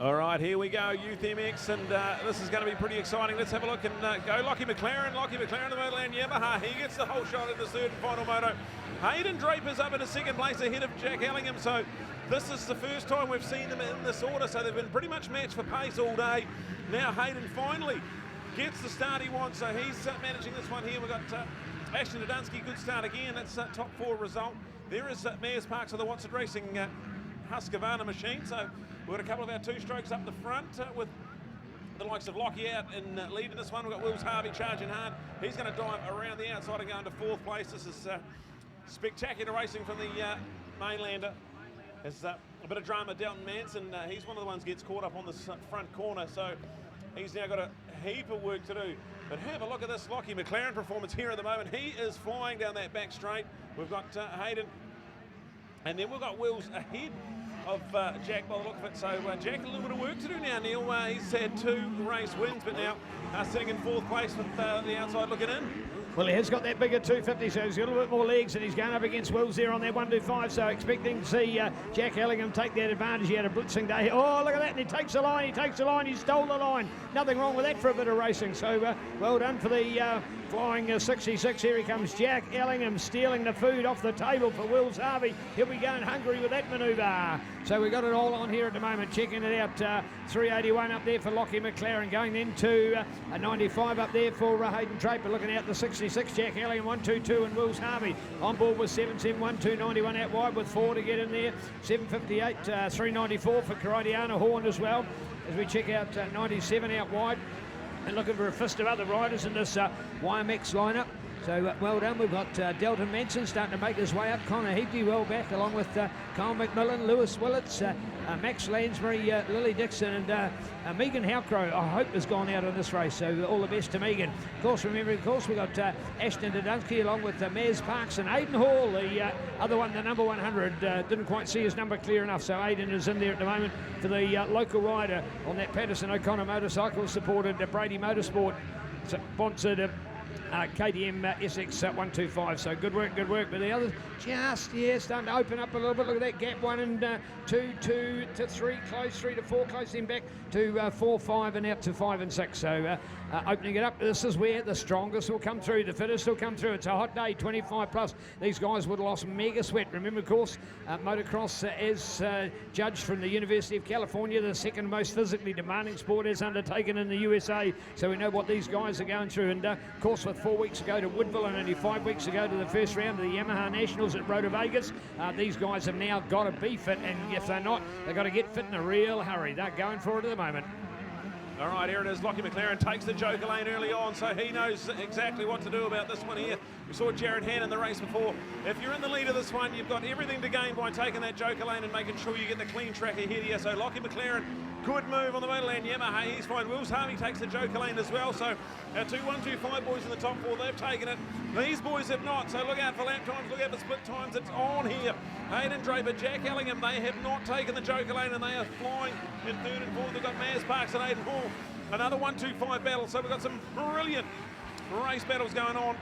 All right, here we go, Youth MX, and this is going to be pretty exciting. Let's have a look and go Lockie McLaren. Lockie McLaren, the Motorland Yamaha. He gets the whole shot in the third and final moto. Hayden Draper's up in a second place ahead of Jack Ellingham, so this is the first time we've seen them in this order, so they've been pretty much matched for pace all day. Now Hayden finally gets the start he wants, so he's managing this one here. We've got Ashton Dudunsky, good start again. That's top 4 result. There is Mayor's Parks of the Watson Racing Husqvarna machine, so we've got a couple of our 2-strokes up the front with the likes of Lockie out in leading this one. We've got Wills Harvey charging hard. He's going to dive around the outside and go into 4th place. This is spectacular racing from the mainlander. There's a bit of drama. Dalton Manson, he's one of the ones gets caught up on this front corner, so he's now got a heap of work to do. But have a look at this Lockie McLaren performance here at the moment. He is flying down that back straight. We've got Hayden, and then we've got Wills ahead of Jack by the look of it. So Jack, a little bit of work to do now, Neil. He's had 2 race wins, but now sitting in 4th place with the outside looking in. Well, he has got that bigger 250, so he's got a little bit more legs, and he's going up against Wills there on that 125, so expecting to see Jack Ellingham take that advantage. He had a blitzing day. Oh, look at that, and he takes the line, he stole the line. Nothing wrong with that for a bit of racing, so well done for the flying 66. Here he comes, Jack Ellingham, stealing the food off the table for Wills Harvey. He'll be going hungry with that manoeuvre. So we've got it all on here at the moment, checking it out. 381 up there for Lockie McLaren, going then to a 95 up there for Hayden Draper, looking out the 66, Jack Ellingham, 122, and Wills Harvey on board with 7712, 291 out wide with 4 to get in there, 758, 394 for Corodiana Horn as well, as we check out 97 out wide, and looking for a fist of other riders in this YMX lineup. So well done. We've got Dalton Manson starting to make his way up, Connor Heapty well back, along with Kyle McMillan, Lewis Willits, Max Lansbury, Lily Dixon, and Megan Howcrow, I hope, has gone out in this race, so all the best to Megan. Of course, remember, we've got Ashton Dudunsky along with Mayor's Parks, and Aidan Hall, the other one, the number 100, didn't quite see his number clear enough, so Aidan is in there at the moment for the local rider on that Patterson O'Connor motorcycle, supported Brady Motorsport, sponsored KTM SX 125, so good work, but the others just, starting to open up a little bit. Look at that gap, 1 and 2 to 3 close, 3 to 4 close, then back to 4, 5 and out to 5 and 6, so opening it up. This is where the strongest will come through, the fittest will come through. It's a hot day, 25 plus. These guys would have lost mega sweat. Remember, of course, motocross as judged from the University of California, the second most physically demanding sport is undertaken in the USA, so we know what these guys are going through. And of course, with 4 weeks ago to Woodville and only 5 weeks ago to the first round of the Yamaha Nationals at Road to Vegas, these guys have now got to be fit, and if they're not, they've got to get fit in a real hurry. They're going for it at the moment. All right, here it is. Lockie McLaren takes the Joker lane early on, so he knows exactly what to do about this one here. We saw Jared Han in the race before. If you're in the lead of this one, you've got everything to gain by taking that Joker lane and making sure you get the clean track ahead here. So Lockie McLaren, good move on the Motorland Yamaha. He's fine. Wills Harvey takes the Joker lane as well. So our 2 125 boys in the top 4, they've taken it. These boys have not. So look out for lap times, look out for split times. It's on here. Hayden Draper, Jack Ellingham, they have not taken the Joker lane, and they are flying in 3rd and 4th. They've got Mayor's Parks and Aidan Hall. Another 125 battle. So we've got some brilliant race battles going on,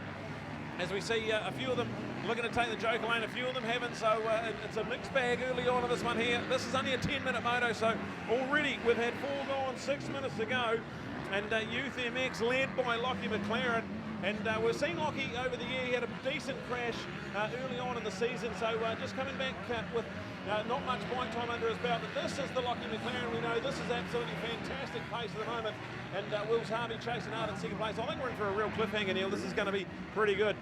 as we see a few of them looking to take the Joker lane, a few of them haven't, so it's a mixed bag early on in this one here. This is only a 10-minute moto, so already we've had 4 gone, 6 minutes to go, and Youth MX led by Lockie McLaren. And we've seen Lockie over the year. He had a decent crash early on in the season, so just coming back with not much bike time under his belt. But this is the Lockie McLaren we know. This is absolutely fantastic pace at the moment. And Wills Harvey chasing out in 2nd place. I think we're in for a real cliffhanger, Neil. This is going to be pretty good.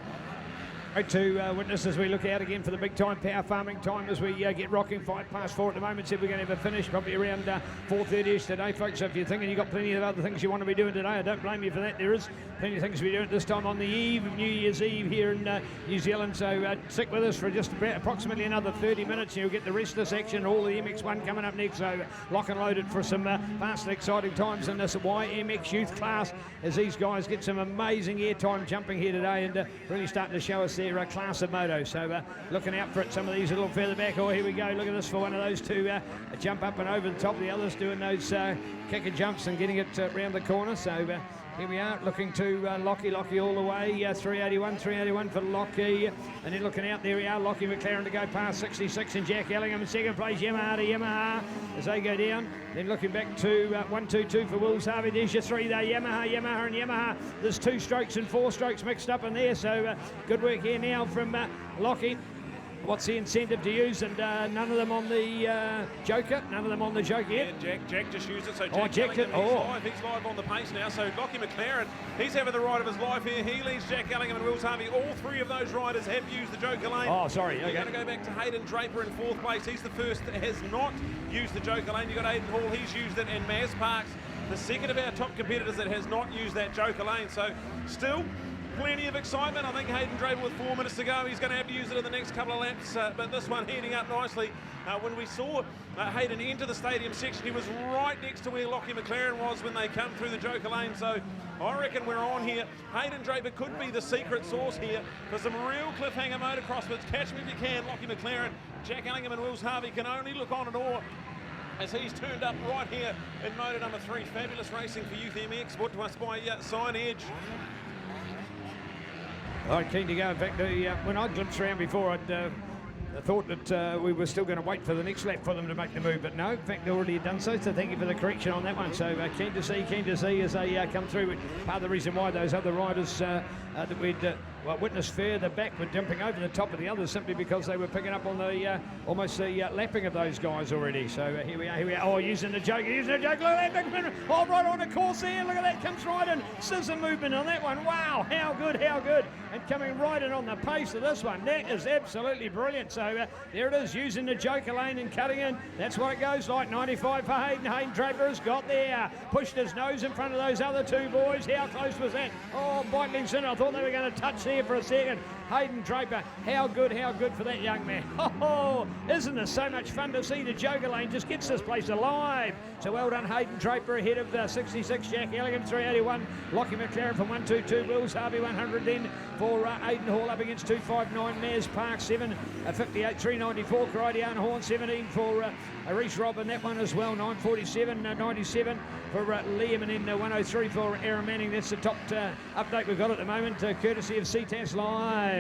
Great to witness as we look out again for the big time power farming time as we get rocking 5:04 at the moment. Said we're going to have a finish probably around 4:30ish today, folks. So if you're thinking you've got plenty of other things you want to be doing today, I don't blame you for that. There is plenty of things to be doing at this time on the eve of New Year's Eve here in New Zealand. So stick with us for just about approximately another 30 minutes and you'll get the rest of this action. All the MX1 coming up next. So lock and loaded for some fast and exciting times in this YMX youth class as these guys get some amazing airtime jumping here today and really starting to show us their class of moto. So looking out for it. Some of these a little further back. Oh, here we go. Look at this for one of those 2 jump up and over the top. The others doing those kicker jumps and getting it round the corner. So Here we are, looking to Lockie all the way, 381 for Lockie. And then looking out, there we are, Lockie McLaren to go past 66 and Jack Ellingham in second place, Yamaha to Yamaha as they go down. Then looking back to 122 for Wills Harvey. There's your three there, Yamaha and Yamaha. There's 2 strokes and 4 strokes mixed up in there, so good work here now from Lockie. What's the incentive to use? And none of them on the Joker. None of them on the Joker yet. Yeah, Jack just used it. So Jack Ellingham, he's live on the pace now. So Lockie McLaren, he's having the ride of his life here. He leads Jack Ellingham and Wills Harvey. All 3 of those riders have used the Joker lane. Oh, sorry. Okay. You're going to go back to Hayden Draper in 4th place. He's the first that has not used the Joker lane. You've got Aidan Hall, he's used it, and Maz Parks, the second of our top competitors that has not used that Joker lane. So still plenty of excitement. I think Hayden Draper with 4 minutes to go, he's going to have to use it in the next couple of laps, but this one heating up nicely. When we saw Hayden enter the stadium section, he was right next to where Lockie McLaren was when they come through the Joker lane, so I reckon we're on here. Hayden Draper could be the secret sauce here for some real cliffhanger motocross, but catch me if you can. Lockie McLaren, Jack Ellingham and Wills Harvey can only look on in awe as he's turned up right here in motor number 3. Fabulous racing for Youth MX, brought to us by Sign Edge. I'm keen to go. In fact, when I glimpsed around before, I thought that we were still going to wait for the next lap for them to make the move, but no, in fact, they already done so thank you for the correction on that one. So keen to see as they come through. Part of the reason why those other riders that we'd witnessed further back were dumping over the top of the others simply because they were picking up on the almost the lapping of those guys already. So here we are. Oh, using the Joker. Look at that. Oh, right on the course there. Look at that. Comes right in. Scissor movement on that one. Wow, how good. And coming right in on the pace of this one. That is absolutely brilliant. So there it is, using the Joker lane and cutting in. That's what it goes like. 95 for Hayden. Hayden Draper has got there. Pushed his nose in front of those other 2 boys. How close was that? Oh, Bitling's in. I thought they were going to touch there for a second. Hayden Draper, how good for that young man. Oh, isn't this so much fun to see? The Joker lane just gets this place alive. So well done, Hayden Draper, ahead of 66, Jack Ellingham, 381, Lockie McLaren from 122, Wills Harvey 100 then for Aidan Hall up against 259, Maz Park 758, 394, Cridian Horn 17 for Reese Robin, that one as well, 947, 97 for Liam, and then 103 for Aaron Manning. That's the top update we've got at the moment, courtesy of Ctas Live.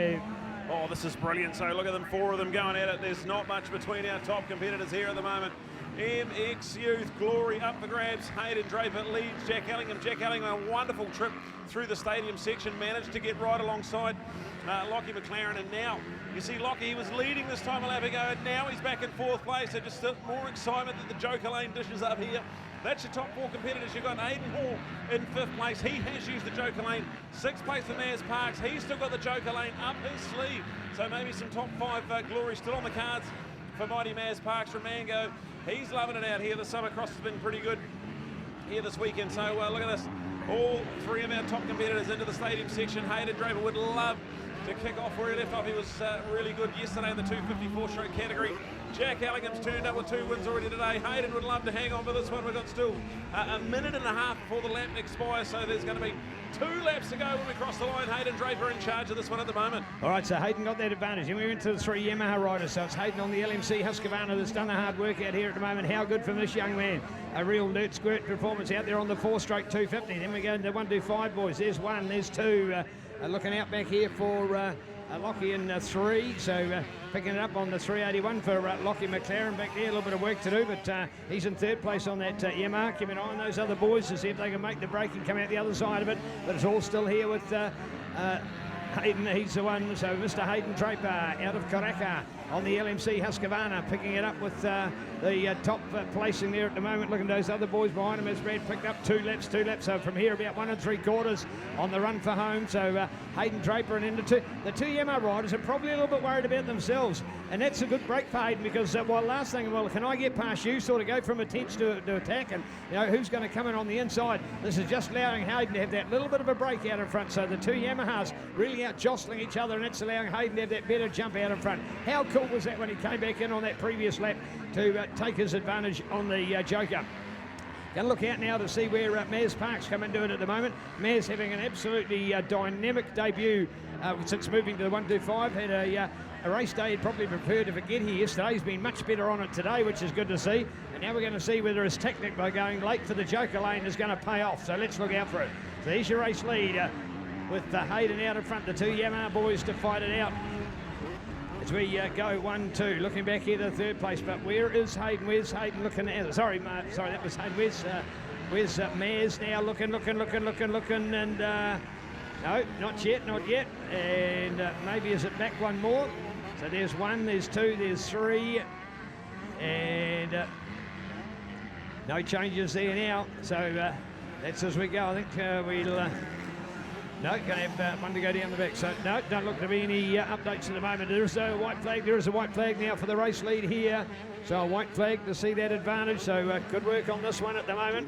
Oh, this is brilliant. So look at them, 4 of them going at it. There's not much between our top competitors here at the moment. MX Youth Glory up for grabs. Hayden Draper leads Jack Ellingham. Jack Ellingham, a wonderful trip through the stadium section, managed to get right alongside Lockie McLaren, and now you see Lockie, he was leading this time a lap ago, and now he's back in 4th place. So just more excitement that the Joker lane dishes up here. That's your top 4 competitors. You've got Aidan Hall in 5th place. He has used the Joker lane. 6th place for Maz Parks. He's still got the Joker lane up his sleeve. So maybe some top 5 glory still on the cards for mighty Maz Parks from Mango. He's loving it out here. The summer cross has been pretty good here this weekend. So look at this. All 3 of our top competitors into the stadium section. Hayden Draper would love to kick off where he left off. He was really good yesterday in the 254 stroke category. Jack Ellingham's turned up with 2 wins already today. Hayden would love to hang on for this one. We've got still a minute and a half before the lap expires, so there's going to be 2 laps to go when we cross the line. Hayden Draper in charge of this one at the moment. All right, so Hayden got that advantage, and we went to the 3 Yamaha riders, so it's Hayden on the LMC Husqvarna that's done the hard work out here at the moment. How good from this young man. A real nerd squirt performance out there on the 4-stroke 250. Then we go into 125, boys. There's 1, there's 2. Looking out back here for Lockie in 3, so picking it up on the 381 for Lockie McLaren back there. A little bit of work to do, but he's in 3rd place on that Yamaha. Keep an eye on those other boys to see if they can make the break and come out the other side of it. But it's all still here with Hayden. He's the one, so Mr. Hayden Draper out of Karaka on the LMC Husqvarna, picking it up with the top placing there at the moment. Looking at those other boys behind him as Brad picked up 2 laps. So from here about 1 3/4 on the run for home. So Hayden Draper and into 2. The 2 Yamaha riders are probably a little bit worried about themselves, and that's a good break for Hayden because last thing, can I get past you? Sort of go from attention to attack, and who's going to come in on the inside. This is just allowing Hayden to have that little bit of a break out in front. So the 2 Yamahas really out jostling each other, and it's allowing Hayden to have that better jump out in front. How cool was that when he came back in on that previous lap to take his advantage on the Joker? Going to look out now to see where Maz Parks come into it at the moment. Maz having an absolutely dynamic debut since moving to the 125. Had a race day he'd probably preferred to forget here yesterday. He's been much better on it today, which is good to see. And now we're going to see whether his tactic by going late for the Joker lane is going to pay off. So let's look out for it. There's your race lead with Hayden out in front, the two Yamaha boys to fight it out. As we go 1-2, looking back here to third place, but where is Hayden? Where's Hayden looking at? Sorry, that was Hayden. Where's Maz now looking, and no, not yet, and maybe is it back one more? So there's one, there's two, there's three, and no changes there now. So that's as we go. I think we'll. No, going to have one to go down the back. So, no, don't look to be any updates at the moment. There is a white flag. There is a white flag now for the race lead here. So, a white flag to see that advantage. So, good work on this one at the moment.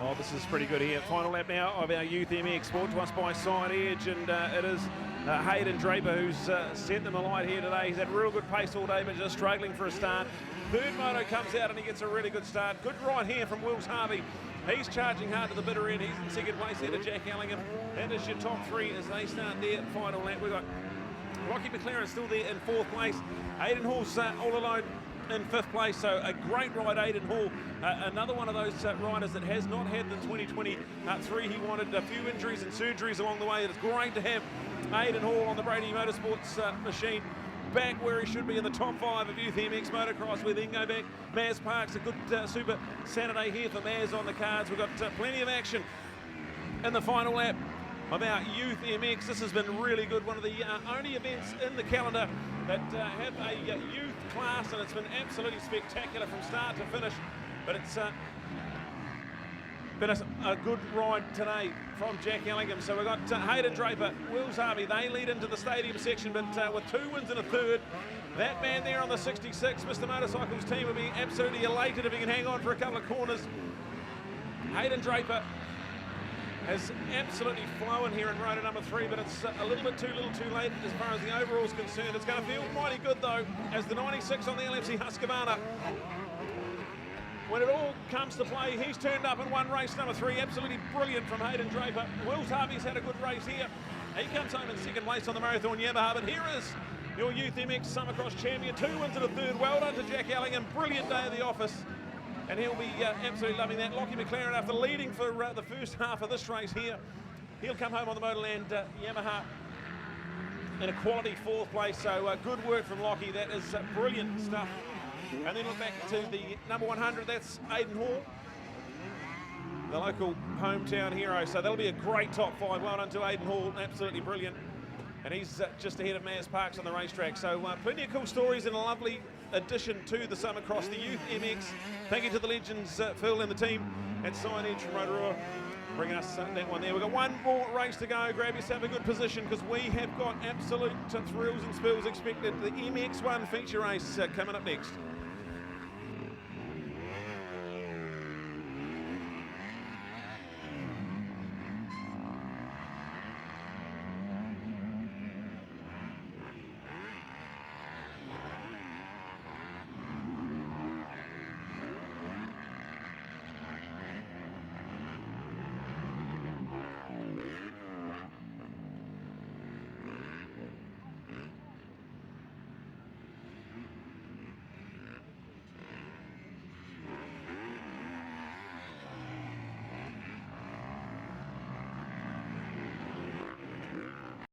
Oh, this is pretty good here. Final lap now of our Youth MX, brought to us by Side Edge, and it is Hayden Draper who's sent them a light here today. He's had real good pace all day, but just struggling for a start. Third moto comes out and he gets a really good start. Good ride here from Wills Harvey. He's charging hard to the bitter end. He's in second place here to Jack Ellingham. That is your top three as they start their final lap. We've got Lockie McLaren still there in fourth place. Aidan Hall's all alone in fifth place, so a great ride, Aidan Hall. Another one of those riders that has not had the 2023 he wanted. A few injuries and surgeries along the way. It's great to have Aidan Hall on the Brady Motorsports machine back where he should be in the top 5 of Youth MX Motocross. We then go back. Maz Parks, a good super Saturday here for Maz on the cards. We've got plenty of action in the final lap of our Youth MX. This has been really good. One of the only events in the calendar that have a youth class, and it's been absolutely spectacular from start to finish. But it's been a good ride today from Jack Ellingham. So we've got Hayden Draper, Wills Harvey. They lead into the stadium section, but with 2 wins and a third. That man there on the 66, Mr. Motorcycles team, will be absolutely elated if he can hang on for a couple of corners. Hayden Draper has absolutely flown here in rotor number 3, but it's a little bit too late as far as the overall is concerned. It's going to feel mighty good though, as the 96 on the LMC Husqvarna, when it all comes to play, he's turned up and won race number 3. Absolutely brilliant from Hayden Draper. Wills Harvey's had a good race here. He comes home in second place on the Marathon Yamaha, but here is your Youth MX Summercross champion. 2 wins and a third. Well done to Jack Ellingham. Brilliant day at the office, and he'll be absolutely loving that. Lockie McLaren, after leading for the first half of this race here, he'll come home on the Motorland Yamaha in a quality 4th place. So good work from Lockie. That is brilliant stuff. And then look back to the number 100. That's Aidan Hall, the local hometown hero. So that'll be a great top 5. Well done to Aidan Hall. Absolutely brilliant. And he's just ahead of Maz Parks on the racetrack. So plenty of cool stories and a lovely addition to the Summercross, the Youth MX. Thank you to the legends, Phil and the team at Side Edge from Rotorua, bringing us that one there. We've got one more race to go. Grab yourself a good position, because we have got absolute thrills and spills expected. The MX1 feature race coming up next.